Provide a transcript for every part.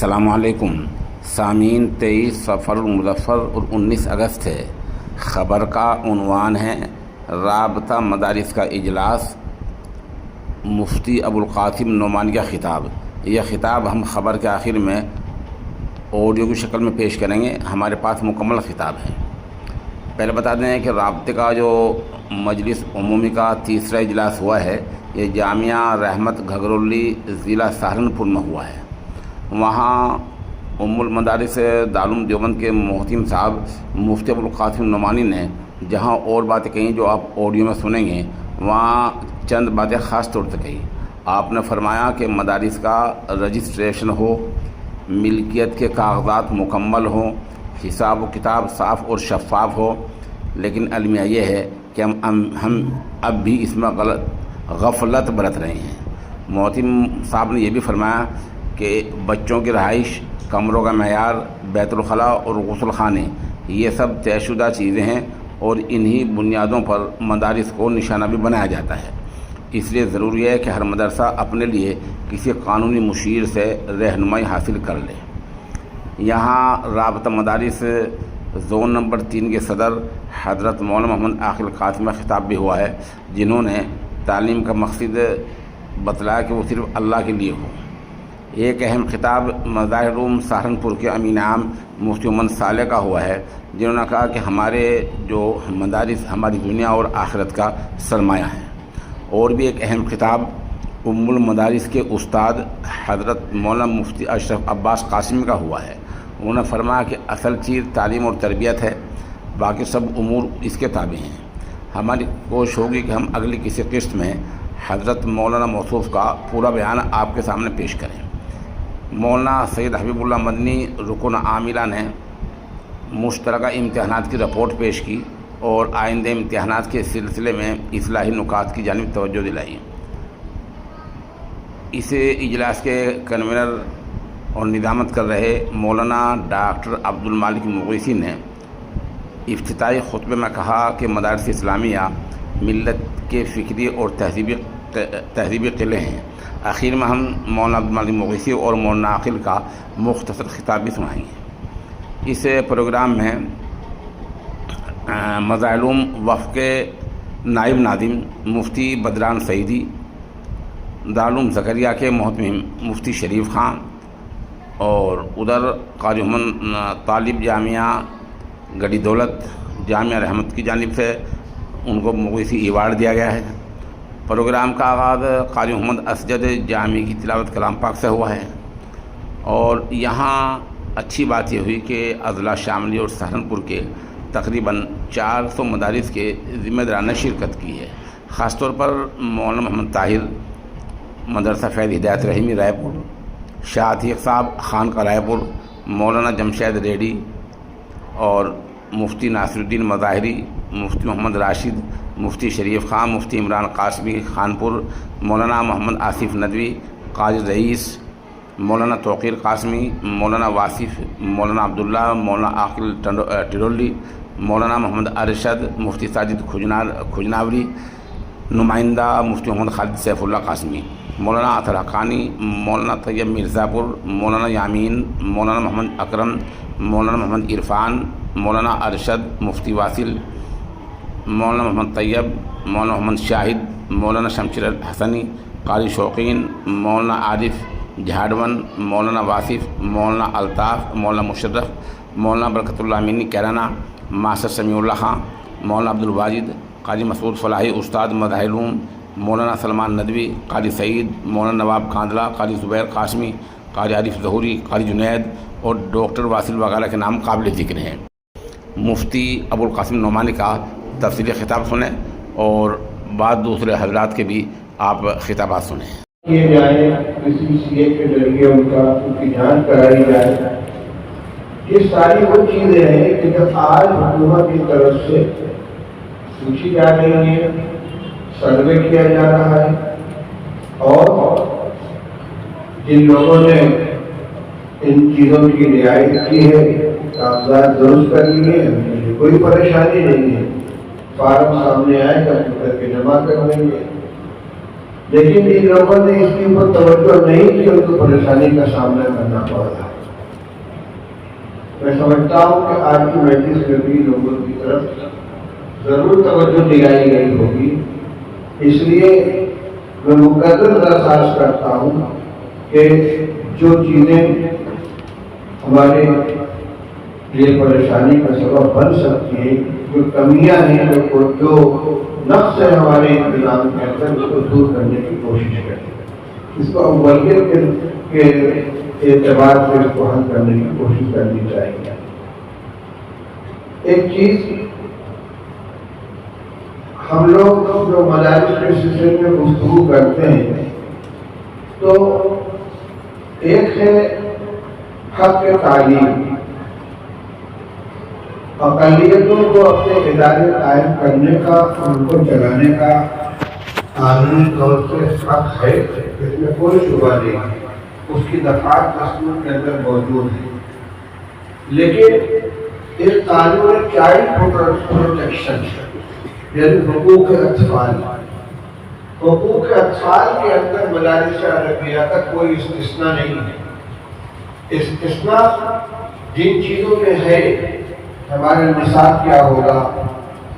السلام علیکم سامعین، 23 سفر المظفر اور 19 اگست ہے۔ خبر کا عنوان ہے رابطہ مدارس کا اجلاس، مفتی ابوالقاسم نعمانی کا خطاب۔ یہ خطاب ہم خبر کے آخر میں آڈیو کی شکل میں پیش کریں گے، ہمارے پاس مکمل خطاب ہے۔ پہلے بتا دیں کہ رابطے کا جو مجلس عمومی کا تیسرا اجلاس ہوا ہے، یہ جامعہ رحمت گھگرولی ضلع سہارنپور میں ہوا ہے۔ وہاں المدارس دارالعلوم دیوبند کے محتم صاحب مفتی ابوالقاسم نعمانی نے جہاں اور باتیں کہیں جو آپ آڈیو میں سنیں گے، وہاں چند باتیں خاص طور سے کہیں۔ آپ نے فرمایا کہ مدارس کا رجسٹریشن ہو، ملکیت کے کاغذات مکمل ہوں، حساب و کتاب صاف اور شفاف ہو، لیکن المیہ یہ ہے کہ ہم اب بھی اس میں غفلت برت رہے ہیں۔ محتم صاحب نے یہ بھی فرمایا کہ بچوں کی رہائش، کمروں کا معیار، بیت الخلاء اور غسل خانے، یہ سب طے شدہ چیزیں ہیں اور انہی بنیادوں پر مدارس کو نشانہ بھی بنایا جاتا ہے۔ اس لیے ضروری ہے کہ ہر مدرسہ اپنے لیے کسی قانونی مشیر سے رہنمائی حاصل کر لے۔ یہاں رابطہ مدارس زون نمبر 3 کے صدر حضرت مولانا محمد عاقل قاسم کا خطاب بھی ہوا ہے، جنہوں نے تعلیم کا مقصد بتلایا کہ وہ صرف اللہ کے لیے ہو۔ ایک اہم خطاب مظاہر روم سہارنپور کے امین عام مفتی محمد صالح کا ہوا ہے، جنہوں نے کہا کہ ہمارے جو مدارس ہماری دنیا اور آخرت کا سرمایہ ہیں۔ اور بھی ایک اہم خطاب المدارس کے استاد حضرت مولانا مفتی اشرف عباس قاسمی کا ہوا ہے۔ انہوں نے فرمایا کہ اصل چیز تعلیم اور تربیت ہے، باقی سب امور اس کے تابع ہیں۔ ہماری کوشش ہوگی کہ ہم اگلی کسی قسط میں حضرت مولانا موصوف کا پورا بیان آپ کے سامنے پیش کریں۔ مولانا سید حبیب اللہ مدنی رکن عاملہ نے مشترکہ امتحانات کی رپورٹ پیش کی اور آئندہ امتحانات کے سلسلے میں اصلاحی نکات کی جانب توجہ دلائی۔ اس اجلاس کے کنوینر اور ندامت کر رہے مولانا ڈاکٹر عبدالمالک مغیثی نے افتتاحی خطبے میں کہا کہ مدارس اسلامیہ ملت کے فکری اور تہذیبی قلعے ہیں۔ آخر میں ہم مولانا عبدالمالک مغیثی اور مولانا عاقل کا مختصر خطاب بھی سنائیں گے۔ اس پروگرام میں مظاہر علوم وفد کے نائب ناظم مفتی بدران سعیدی، دارالعلوم زکریہ کے محتمم مفتی شریف خان، اور ادھر قاری محمد طالب جامعہ گڑھی دولت جامعہ رحمت کی جانب سے ان کو مغیثی ایوارڈ دیا گیا ہے۔ پروگرام کا آغاز قاری محمد اسجد جامعہ کی تلاوت کلام پاک سے ہوا ہے، اور یہاں اچھی بات یہ ہوئی کہ اضلاع شاملی اور سہارنپور کے تقریباً 400 مدارس کے ذمہ داران نے شرکت کی ہے۔ خاص طور پر مولانا محمد طاہر مدرسہ فیض ہدایت رحیمی رائے پور، شاہ عتیق صاحب خانقاہ رائے پور، مولانا جمشید ریڈی اور مفتی ناصر الدین مظاہری، مفتی محمد راشد، مفتی شریف خان، مفتی عمران قاسمی خانپور، مولانا محمد آصف ندوی، قاضی رئیس، مولانا توقیر قاسمی، مولانا واصف، مولانا عبداللہ، مولانا عاقل ٹڈولی، مولانا محمد ارشد، مفتی ساجد کھجناوری، نمائندہ مفتی محمد خالد سیف اللہ قاسمی، مولانا اطہر حقانی، مولانا طیب مرزا پور، مولانا یامین، مولانا محمد اکرم، مولانا محمد عرفان، مولانا ارشد، مفتی واصل، مولانا محمد طیب، مولانا محمد شاہد، مولانا شمشیر حسنی، قاری شوقین، مولانا عارف جھاڑون، مولانا واصف، مولانا الطاف، مولانا مشرف، مولانا برکت اللہ امینی کیرانہ، ماسٹر سمیع اللہ خان، مولانا عبدالواجد، قاری مسعود فلاحی استاد مظاہر علوم، مولانا سلمان ندوی، قاری سعید، مولانا نواب کاندلہ، قاری زبیر قاسمی، قاری عارف ظہوری، قاری جنید اور ڈاکٹر واصل وغیرہ کے نام قابل ذکر ہیں۔ مفتی ابوالقاسم نعمانی کا تفصیلی خطاب سنیں اور بعد دوسرے حضرات کے بھی آپ خطابات سنیں۔ کیے جائیں کسی سی اے کے ذریعے ان کی جانچ کرائی جائے۔ یہ ساری وہ چیزیں ہیں کہ جو آج حکومت کی طرف سے پوچھی جا رہی ہیں، سروے کیا جا رہا ہے، اور جن لوگوں نے ان چیزوں کی رعایت کی ہے، کاغذات درست کر لیے ہیں، کوئی پریشانی نہیں ہے، فارم سامنے آئے کمپیوٹر کے جمع کر دیں گے۔ لیکن ان لوگوں نے اس کے اوپر توجہ نہیں کی، ان کو پریشانی کا سامنا کرنا پڑ رہا ہے۔ میں سمجھتا ہوں کہ آج کی مجلس میں بھی لوگوں کی طرف ضرور توجہ دلائی گئی ہوگی، اس لیے میں مقرر درخواست کرتا ہوں کہ جو چیزیں ہمارے لیے پریشانی کا سبب بن سکتی ہیں، جو کمیاں ہیں، جو نقص ہے ہمارے انتظام کے اندر، اس کو دور کرنے کی کوشش کریں، اس کو اولویت کے اعتبار سے اس کو حل کرنے کی کوشش کرنی چاہیے۔ ایک چیز ہم لوگ جو مدارس کے سلسلے میں گفتگو کرتے ہیں تو ایک ہے حق تعلیم، اقلیتوں کو اپنے ادارے قائم کرنے کا، ان کو چلانے کا قانونی طور سے حق ہے، اس میں کوئی شبہ نہیں ہے، اس کی دفعات دستور کے اندر موجود ہے، لیکن ایک قانون چائلڈ پروٹیکشن یعنی حقوق اطفال، حقوق اطفال کے اندر مدارس عربیہ کا کوئی استثناء نہیں ہے۔ استثناء جن چیزوں میں ہے، ہمارے نصاب کیا ہوگا،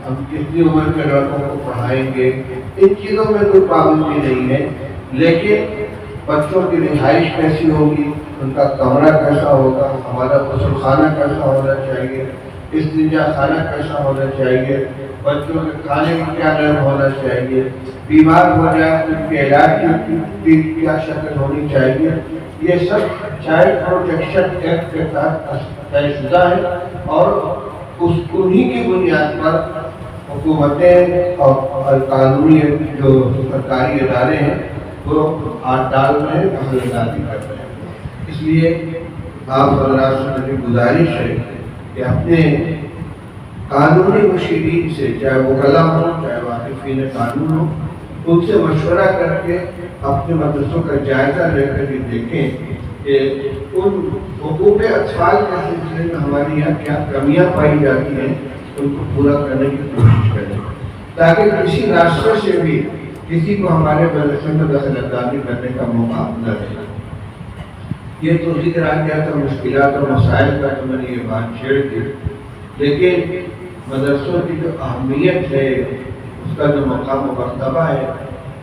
ہم کتنی عمر کے لڑکوں کو پڑھائیں گے، ان چیزوں میں کوئی پابندی نہیں ہے، لیکن بچوں کی رہائش کیسی ہوگی، ان کا کمرہ کیسا ہوگا، ہمارا غسل خانہ کیسا ہونا چاہیے، استنجا خانہ کیسا ہونا چاہیے، بچوں کے کھانے میں کیا نرم ہونا چاہیے، بیمار ہو جائے ان کے علاج کی کیا شکل ہونی چاہیے، یہ سب چائلڈ پروٹیکشن ایکٹ کے تحت طے شدہ ہے، اور انہی کی بنیاد پر حکومتیں اور قانونی جو سرکاری ادارے ہیں وہ ہاتھ ڈال رہے ہیں، عملداری کر رہے ہیں۔ اس لیے آپ حضرات سے میری گزارش ہے کہ اپنے قانونی مشیرین سے، چاہے وہ وکلاء ہوں چاہے واقفین قانون ہوں، ان سے مشورہ کر کے اپنے مدرسوں کا جائزہ لے کر کے دیکھیں کہ ان حقوق اطفال کے سلسلے میں ہمارے یہاں کیا کمیاں پائی جاتی ہیں، ان کو پورا کرنے کی کوشش کریں، تاکہ کسی راستے سے بھی کسی کو ہمارے مدرسے میں دخل اندازی کرنے کا موقع نہ رہے۔ یہ تو ذکر آ گیا تھا مشکلات اور مسائل کا، تو میں نے یہ بات چھیڑ دی، لیکن مدرسوں کی جو اہمیت ہے، اس کا جو مقام و مرتبہ ہے،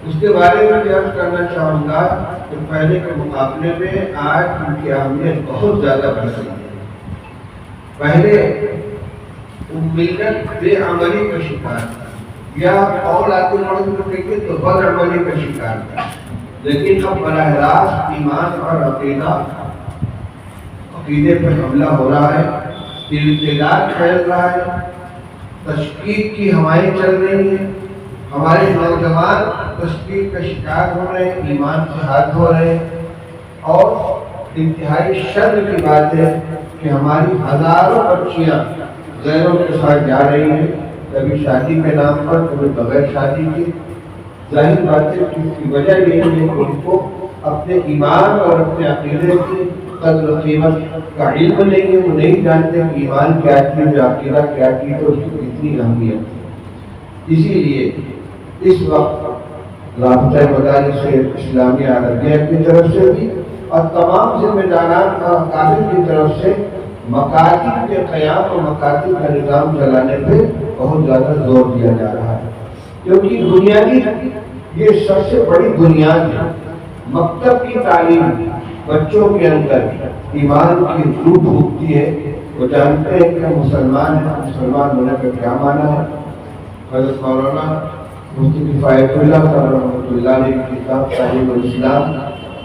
اس کے بارے میں بھی عرض کرنا چاہوں گا کہ پہلے کے مقابلے میں آج ان کی اہمیت بہت زیادہ بڑھ گئی ہے۔ پہلے ملت بے عملی کا شکار تھا، یا اور آگے بڑھ کر دیکھیں تو بد عملی کا شکار تھا، لیکن اب براہ راست ایمان اور عقیدے پر حملہ ہو رہا ہے، ارتداد پھیل رہا ہے، تشکیک کی ہوائیں چل رہی ہیں، ہمارے نوجوان تشکیک کا شکار ہو رہے ہیں، ایمان سے ہاتھ دھو رہے ہیں، اور انتہائی شرم کی بات ہے کہ ہماری ہزاروں بچیاں غیروں کے ساتھ جا رہی ہیں، کبھی شادی کے نام پر، کبھی بغیر شادی کی۔ ظاہر بات ہے کہ اس کی وجہ یہ ہے کہ ان کو اپنے ایمان اور اپنے عقیدے کی قدر و قیمت کا علم نہیں ہے، وہ نہیں جانتے کہ ایمان کیا چیز ہے، عقیدہ کیا چیز ہے، اس کی کتنی اہمیت ہے۔ اسی لیے اس وقت رابطہ مدارس اسلامیہ عربیہ کی طرف سے بھی اور تمام ذمہ داران اور اکابر کی طرف سے مکاتب کے قیام اور مکاتب کا نظام چلانے پہ بہت زیادہ زور دیا جا رہا ہے، کیونکہ بنیادی یہ سب سے بڑی بنیاد ہے۔ مکتب کی تعلیم بچوں کے اندر ایمان کی روح پھونکتی ہے، وہ جانتے ہیں کہ مسلمان ہیں، مسلمان ہونے کا کیا معنی ہے۔ حضرت مولانا مفتی کفایت اللہ صاحب رحمۃ اللہ علیہ کی کتاب تعلیم الاسلام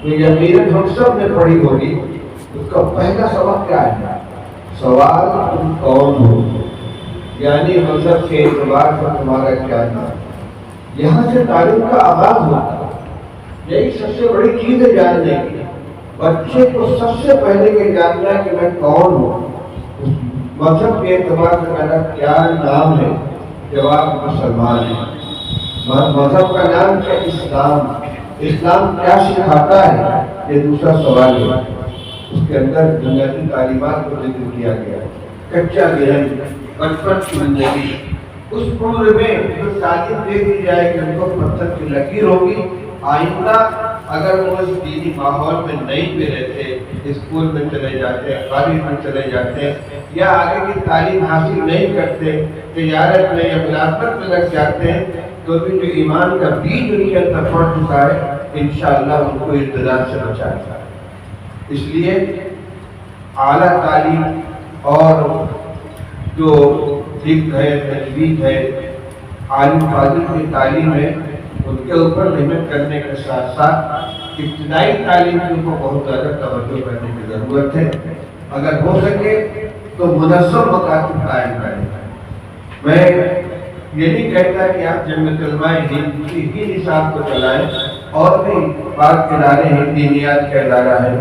جو یقیناً ہم سب نے پڑھی ہوگی، اس کا پہلا سبق کیا ہے؟ سوال تم کون ہو، یعنی مذہب کے اعتبار پر تمہارا کیا نام۔ یہاں سے تعلیم کا آغاز ہوتا ہے، یہی سب سے بڑی چیز ہے جاننے کی۔ بچے کو سب سے پہلے یہ جاننا ہے کہ میں کون ہوں، مذہب کے اعتبار سے میرا کیا نام ہے۔ جواب مسلمان ہے۔ مذہب کا نام ہے اسلام، اسلام کیا سکھاتا ہے، یہ دوسرا سوال ہے۔ اس کے اندر بنیادی تعلیمات کو ذکر کیا گیا ہے۔ کچا ذہن، بچپن کی زندگی، اس عمر میں جو تعلیم دے دی جائے کہ ان کو پتھر کی لکیر ہوگی آئندہ اگر وہ اس دینی ماحول میں نہیں بھی رہتے، اسکول میں چلے جاتے ہیں، کالج میں چلے جاتے ہیں، یا آگے کی تعلیم حاصل نہیں کرتے، تجارت میں یا ملازمت میں لگ جاتے ہیں، تو بھی جو ایمان کا بیج ان کے اندر پڑ چکا ہے انشاءاللہ ان کو ابتلا سے بچائے گا۔ اس لیے اعلیٰ تعلیم اور جو فقہ ہے، تجوید ہے، عالم فاضل کی تعلیم ہے، ان کے اوپر محنت کرنے کے ساتھ ساتھ ابتدائی تعلیم کے اوپر بہت زیادہ توجہ کرنے کی ضرورت ہے۔ اگر ہو سکے تو منظم مکاتب قائم کریں۔ میں یہ نہیں کہتا کہ آپ جمعیت علماء ہند کی ہی نصاب کو چلائیں، اور بھی بعض ادارے ہیں، دینیات کا ادارہ ہے،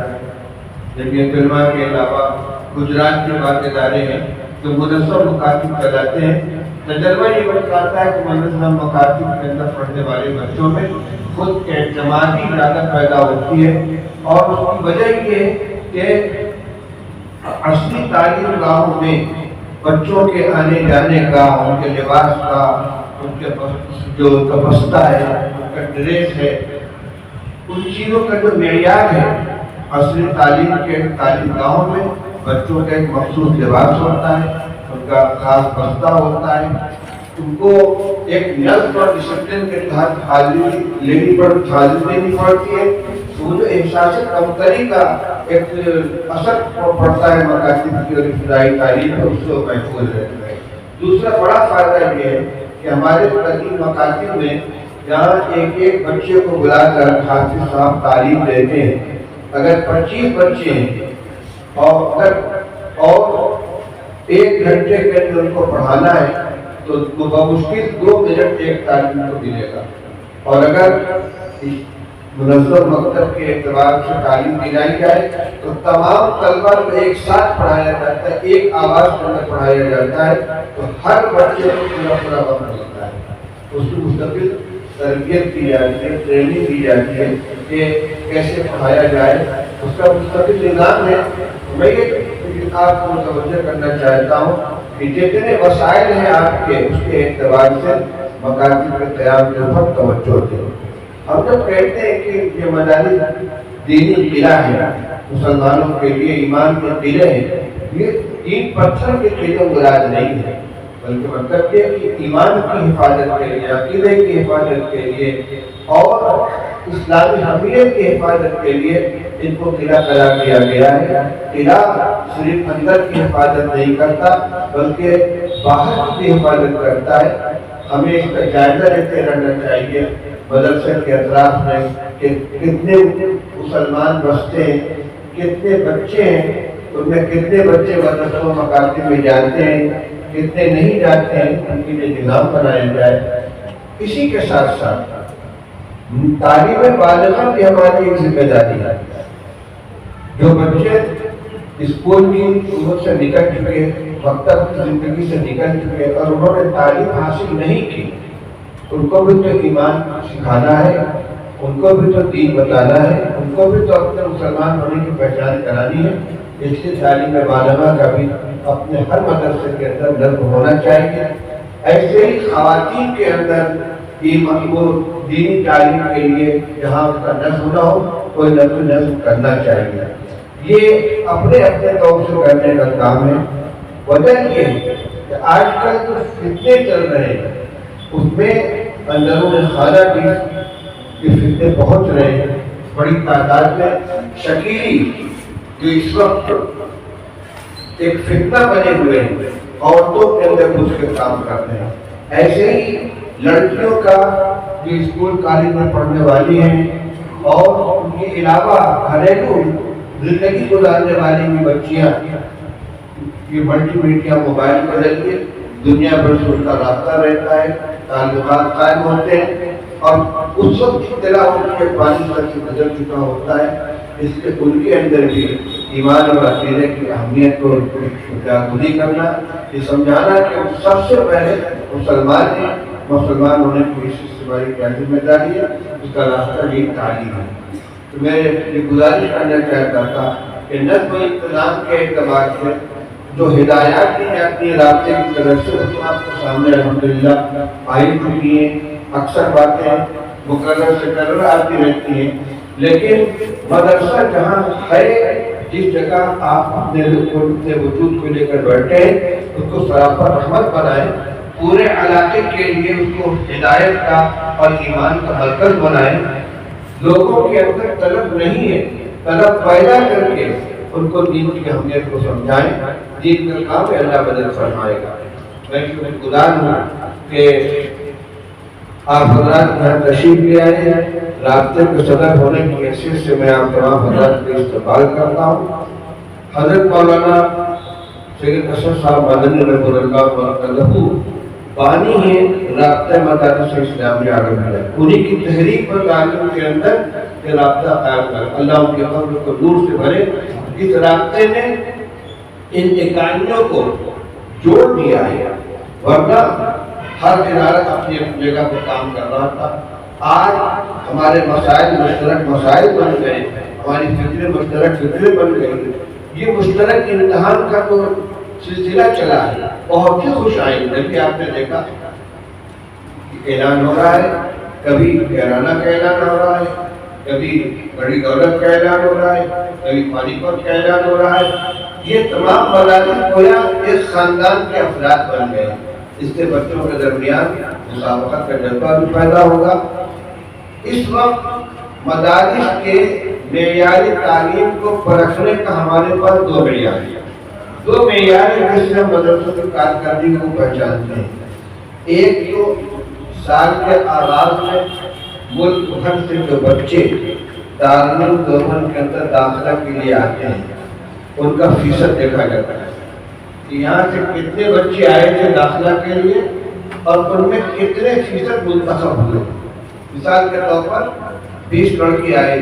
جمعیت علماء کے علاوہ گجرات کے بعض ادارے ہیں جو منظم مکاتب چلاتے ہیں۔ تجربہ یہ بتاتا ہے کہ منظم مکاتب کے اندر پڑھنے والے بچوں میں خود اعتمادی زیادہ پیدا ہوتی ہے، اور اس کی وجہ یہ ہے کہ اصلی تعلیم گاہوں میں بچوں کے آنے جانے کا، ان کے لباس کا، ان کے جو بستہ ہے، ان کا ڈریس ہے، ان چیزوں کا جو معیار ہے، اصلی تعلیم کے تعلیم گاہوں میں بچوں کا ایک مخصوص لباس ہوتا ہے، ان کا خاص بستہ ہوتا ہے، ان کو ایک نظم اور ڈسپلن کے تحت حاضری دینی پڑتی ہے۔ وہ جو احساس کمتری کا ایک اثر پڑتا ہے مکاتب کی اور ابتدائی تعلیم ہے، اس سے محفوظ رہتا ہے۔ دوسرا بڑا فائدہ یہ ہے کہ ہمارے قدیم مکاتب میں جہاں ایک ایک بچے کو بلا کر حافظ صاحب تعلیم دیتے ہیں، اگر 25 بچے ہیں اور ایک گھنٹے کے اندر ان کو پڑھانا ہے تو بمشکل 2 منٹ ایک طالب کو ملے گا، اور اگر منظم مکتب کے اعتبار سے تعلیم دلائی جائے تو تمام طلبہ کو ایک ساتھ پڑھایا جاتا ہے، ایک آواز کے اندر پڑھایا جاتا ہے، تو ہر بچے کو پورا وقت ملتا ہے، اس کی مستقل تربیت کی جاتی ہے، ٹریننگ دی جاتی ہے کہ کیسے پڑھایا جائے، اس کا مستقل نظام ہے۔ میں یہ آپ کو متوجہ کرنا چاہتا ہوں کہ جتنے وسائل ہیں آپ کے، اس کے اعتبار سے مکاتب کے قیام کے اوپر توجہ دیں۔ ہم جب کہتے ہیں کہ یہ مدارس دینی قلعہ ہے، مسلمانوں کے لیے ایمان کے قلعے ہیں، یہ اینٹ پتھر کے قلعے مراد نہیں ہے، بلکہ مطلب یہ کہ ایمان کی حفاظت کے لیے، عقیدے کی حفاظت کے لیے اور اسلامی حمیت کی حفاظت کے لیے ان کو قلعہ قرار دیا گیا ہے۔ قلعہ صرف اندر کی حفاظت نہیں کرتا بلکہ باہر کی حفاظت کرتا ہے۔ ہمیں اس کا جائزہ لیتے رہنا چاہیے مدرسے کے اطراف میں کہ کتنے مسلمان بستے ہیں، کتنے بچے ہیں، ان میں کتنے بچے مدرسوں مکاتب میں جاتے ہیں، کتنے نہیں جاتے ہیں، ان کے لیے نظام بنایا جائے۔ اسی کے ساتھ ساتھ تعلیم بالغہ بھی ہماری ایک ذمہ داری ہے۔ جو بچے اسکول کی عمر سے نکل چکے، مکتب کی زندگی سے نکل چکے اور انہوں نے تعلیم حاصل نہیں کی، ان کو بھی تو ایمان سکھانا ہے، ان کو بھی تو دین بتانا ہے، ان کو بھی تو اپنے مسلمان ہونے کی پہچان کرانی ہے۔ اس لیے تعلیم بالغہ کا بھی اپنے ہر مدرسے کے اندر نظم ہونا چاہیے۔ ایسے ہی خواتین کے اندر دینی تعلیم کے لیے جہاں اس کا نظم نہ ہو، کوئی نظم کرنا چاہیے۔ یہ اپنے طور سے کرنے کا کام ہے۔ وجہ یہ ہے کہ آج کل جو فتنے چل رہے ہیں اس میں اندرون خانہ کی فتنے پہنچ رہے ہیں بڑی تعداد میں۔ شکیلی جو اس وقت ایک فتنہ بنے ہوئے ہیں، عورتوں کے اندر گھس کے کام کرتے ہیں۔ ایسے ہی لڑکیوں کا جو اسکول کالج میں پڑھنے والی ہیں اور ان کے علاوہ گھریلو زندگی گزارنے والی بھی بچیاں، یہ ملٹی میڈیا موبائل کے ذریعے دنیا بھر سے ان کا رابطہ رہتا ہے، تعلقات قائم ہوتے ہیں، اور اس وقت اطلاع ہوتی ہے پانی پر سے گزر چکا ہوتا ہے۔ اس لیے ان کے اندر بھی ایمان اور عقیدے کی اہمیت کو اجاگر کرنا، یہ سمجھانا کہ سب سے پہلے مسلمان ہیں، مسلمان ہونے کی اس سے ہماری کیا ذمہ داری ہے، اس کا راستہ یہ تعلیم ہے۔ تو میں یہ گزارش کرنا چاہتا تھا کہ نظم انتظام کے اعتبار سے جو ہدایات دی جاتی ہیں رابطے کی طرف سے، وہ آپ کے سامنے الحمدللہ آئی چکی ہیں۔ اکثر باتیں مقرر سے مقرر آتی رہتی ہیں، لیکن مدرسہ جہاں ہے، جس جگہ آپ اپنے وجود کو لے کر بیٹھے ہیں، اس کو سراپا رحمت بنائیں، پورے علاقے کے لیے اس کو ہدایت کا اور ایمان کا مرکز بنائیں۔ لوگوں کے اندر طلب نہیں ہے، طلب پیدا کر کے ان کو دین کی اہمیت کو سمجھائیں، دین کا کام اللہ بدل فرمائے گا۔ میں شکر گزار ہوں کہ آپ حضرات یہاں تشریف لے آئے ہیں۔ رابطے کے صدر ہونے کی حیثیت سے میں آپ تمام حضرات کا استقبال کرتا ہوں۔ حضرت مولانا سید اشرف صاحب مدنی رحمۃ اللہ وبرکاتہ بانی ہے رابطہ مدارس اسلامیہ عربیہ، انہی کی تحریک پر تعلیم کے اندر یہ رابطہ قائم کر، اللہ ان کے قبر کو نور سے بھرے۔ اس رابطے نے ان اکائیوں کو جوڑ دیا ہے، ورنہ ہر ادارہ اپنی اپنی جگہ پر کام کر رہا تھا۔ آج ہمارے مسائل مشترک مسائل بن گئے، ہماری فکریں مشترک فکریں بن گئی۔ یہ مشترک امتحان کا تو سلسلہ چلا ہے، بہت ہی خوش آئند ہے کہ آپ نے دیکھا کہ اعلان ہو رہا ہے، کبھی کیرانہ کا اعلان ہو رہا ہے، کبھی بڑی دولت کا اعلان ہو رہا ہے، کبھی پانی پت کا اعلان ہو رہا ہے۔ یہ تمام مدارس گویا ایک خاندان کے افراد بن گئے، اس سے بچوں کے درمیان مسابقت کا جذبہ بھی پیدا ہوگا۔ اس وقت مدارس کے معیاری تعلیم کو پرکھنے کا ہمارے پاس دو معیار ہیں، دو معیار ہیں جس سے ہم مدرسوں کی کارکردگی کو پہچانتے ہیں۔ ایک تو سال کے آغاز میں ملک بھر سے جو بچے دارالعلوم دیوبند کے اندر داخلہ کے لیے آتے ہیں، ان کا فیصد دیکھا جاتا ہے کہ یہاں سے کتنے بچے آئے تھے داخلہ کے لیے اور ان میں کتنے فیصد منتخب ہوئے۔ مثال کے طور پر 20 لڑکی آئے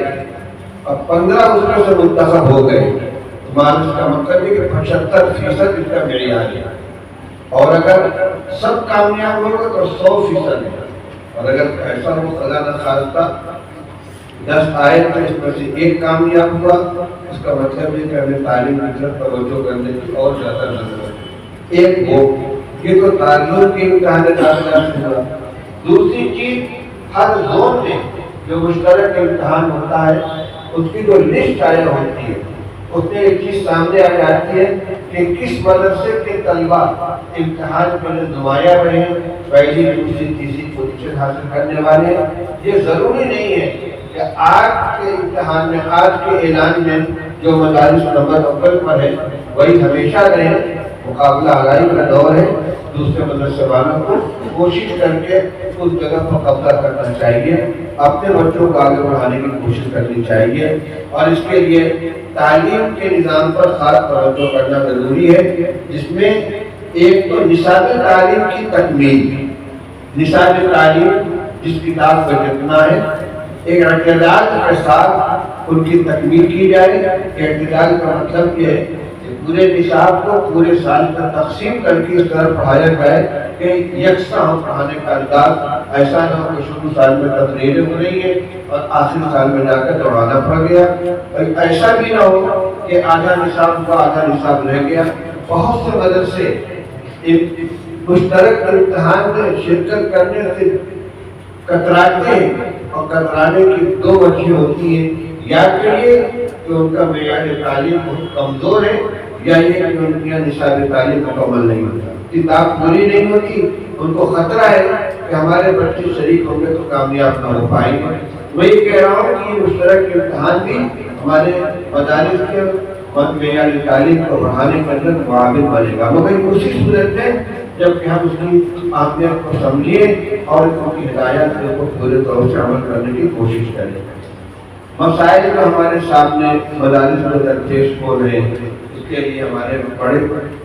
اور 15 اس میں سے منتخب ہو گئے، اس کا مطلب ہے کہ 75% اس کا معیار ہے، اور اگر سب کامیاب ہوگا تو 100% ہے۔ اور اگر ایسا ہو خدا نہ خواستہ 10 آئے تو اس میں سے ایک کامیاب ہوا، اس کا مطلب ہے کہ ہمیں تعلیم کی طرف توجہ کرنے کی اور زیادہ ضرورت ہے۔ ایک وہ یہ تو تعلیم کے امتحان داخلہ سے ہوا۔ دوسری چیز، ہر زون میں جو مشترک امتحان ہوتا ہے اس کی جو لسٹ آیا ہوتی ہے، اس میں ایک چیز سامنے آ جاتی ہے کہ کس مدرسے کے طلبہ امتحان کے لیے نمایاں رہے، پہلی دوسری تیسری پوزیشن حاصل کرنے والے۔ یہ ضروری نہیں ہے کہ آج کے امتحان میں، آج کے اعلان میں جو مدارس نمبر اول پر ہے وہی ہمیشہ رہے۔ مقابلہ آرائی کا دور ہے، دوسرے مدرسے والوں کو کوشش کر کے اس جگہ پر قبضہ کرنا چاہیے، اپنے بچوں کو آگے بڑھانے کی کوشش کرنی چاہیے، اور اس کے لیے تعلیم کے نظام پر خاص توجہ کرنا ضروری ہے، جس میں ایک تو نصاب تعلیم کی تکمیل، نصاب تعلیم جس کتاب کا جتنا ہے ایک اعتدال کے ساتھ ان کی تکمیل کی جائے۔ اعتدال کا مطلب یہ ہے کہ پورے نصاب کو پورے سال کا تقسیم کر کے اس طرح پڑھایا جائے کہ یکساں ہو پڑھانے کا انداز، ایسا نہ ہو کہ شروع سال میں تقریریں ہو رہی ہے اور آخری سال میں جا کر دوڑانا پڑ گیا، اور ایسا بھی نہ ہو کہ آدھا نصاب کا آدھا نصاب رہ گیا۔ بہت سے مدرسے مشترک امتحان میں شرکت کرنے سے کتراتے ہیں، اور کترانے کی دو وجہ ہوتی ہیں، یا کہ یہ کہ ان کا معیار تعلیم بہت کمزور ہے، یا یہ کہ ان کی نصاب تعلیم مکمل نہیں ہوتا، کتاب پوری نہیں ہوتی، ان کو خطرہ ہے کہ ہمارے بچے شریک ہوں گے تو کامیاب نہ ہو پائیں گے۔ میں یہ کہہ رہا ہوں کہ یہ مشترک امتحان بھی ہمارے مدارس کے معیار تعلیم کو بڑھانے کے اندر معاون بنے گا، مگر اسی صورت میں جب کہ ہم اس کی اہمیت کو سمجھیں اور ان کی ہدایات کو پورے طور سے عمل کرنے کی کوشش کریں۔ مسائل جو ہمارے سامنے مدارس میں درپیش ہو رہے ہیں، اس کے لیے ہمارے بڑے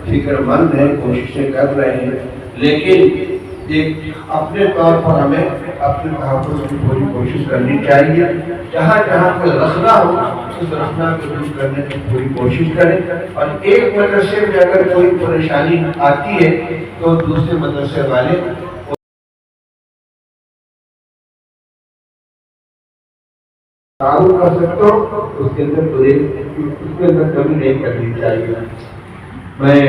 فکر مند ہیں، کوششیں کر رہے ہیں، لیکن ایک اپنے طور پر ہمیں اپنے تحفظ کی پوری کوشش کرنی چاہیے۔ جہاں جہاں کوئی رخنا ہو اس رخنا کو دور کرنے کی پوری کوشش کریں، اور ایک مدرسے میں اگر کوئی پریشانی آتی ہے تو دوسرے مدرسے والے تعاون کر سکتے ہو، اس کے اندر کمی نہیں کرنی چاہیے۔ میں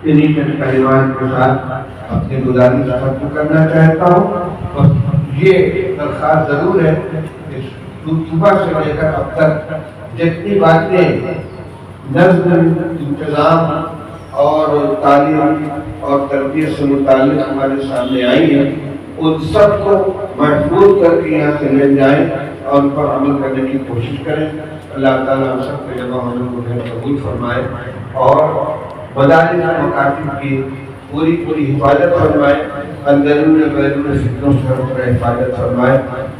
انہی چند کلمات کے ساتھ اپنی گزارش ختم کرنا چاہتا ہوں، اور یہ درخواست ضرور ہے کہ صبح سے لے کر اب تک جتنی باتیں نظم، انتظام اور تعلیم اور تربیت سے متعلق ہمارے سامنے آئی ہیں، ان سب کو محفوظ کر کے یہاں سے لے جائیں اور ان پر عمل کرنے کی کوشش کریں۔ اللہ تعالیٰ ہم سب کے جمع ہونے کو قبول فرمائے اور مدارس و مکاتب کی پوری حفاظت فرمائے، اندرون بیرون فتنوں سے ہم پر حفاظت فرمائے۔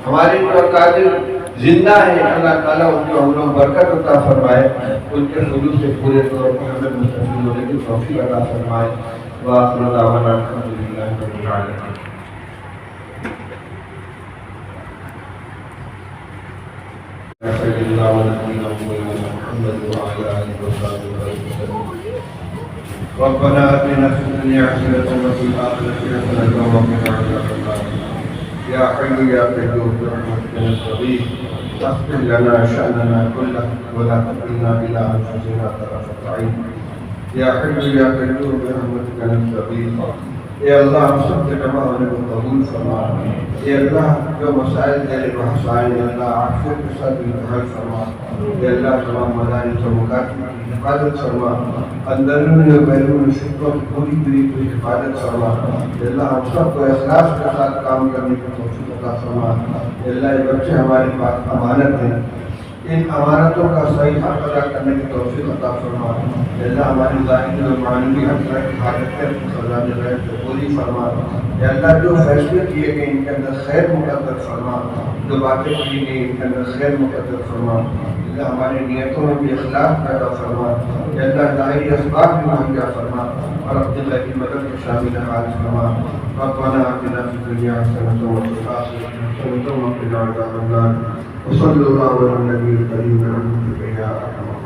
ہمارے جو اکابر زندہ ہیں، اللہ تعالیٰ ان کے عمروں میں برکت عطا فرمائے، ان کے خلوص سے پورے طور پر ہمیں مستفید ہونے کی توفیق عطا فرمائے۔ وآخر دعوانا الحمدللہ رب العالمین۔ صلی اللہ علیہ محمد وعلى آلہ وصحبہ وسلم۔ ربنا آتنا في الدنيا حسنة وفي الآخرة حسنة وقنا عذاب النار۔ يا حي يا قيوم برحمتك نستغيث اغفر لنا شأننا كله ولا تكلنا إلى أنفسنا طرفة عين۔ يا حي يا قيوم برحمتك نستغيث۔ اے اللہ ہم سب کے جمع ہونے کو قبول فرما۔ اے اللہ جو مسائل تیرے بحث آئے، اے اللہ عافیت کے ساتھ انتحال فرما۔ اے اللہ تمام مدارس و مکاتب کی حفاظت فرما، اندرون و بیرون فتنوں کی پوری حفاظت فرما۔ اے اللہ ہم سب کو اخلاص کے ساتھ کام کرنے کی توفیق عطا فرما۔ اے اللہ یہ بچے ہمارے پاس امانت ہیں، ان امانتوں کا صحیح حق ادا کرنے کی توفیق عطا فرما۔ اے اللہ ہماری ظاہری اور معنوی حاجتیں خزانے غیب کو پوری فرما۔ اے اللہ جو فیصلے کیے گئے ان کے اندر خیر مقدر فرما، جو باتیں کی گئی ان کے اندر خیر مقدر فرما۔ اے اللہ ہماری نیتوں میں بھی اخلاص پیدا فرما۔ اے اللہ ظاہری اسباب بھی مہیا فرما اور اپنے غیبی مدد کے شامل حال فرما۔ ربنا آتنا فی الدنیا حسنة وفی الآخرة حسنة وقنا عذاب النار۔ وصلی اللہ علی النبی الکریم برحمتک یا ارحم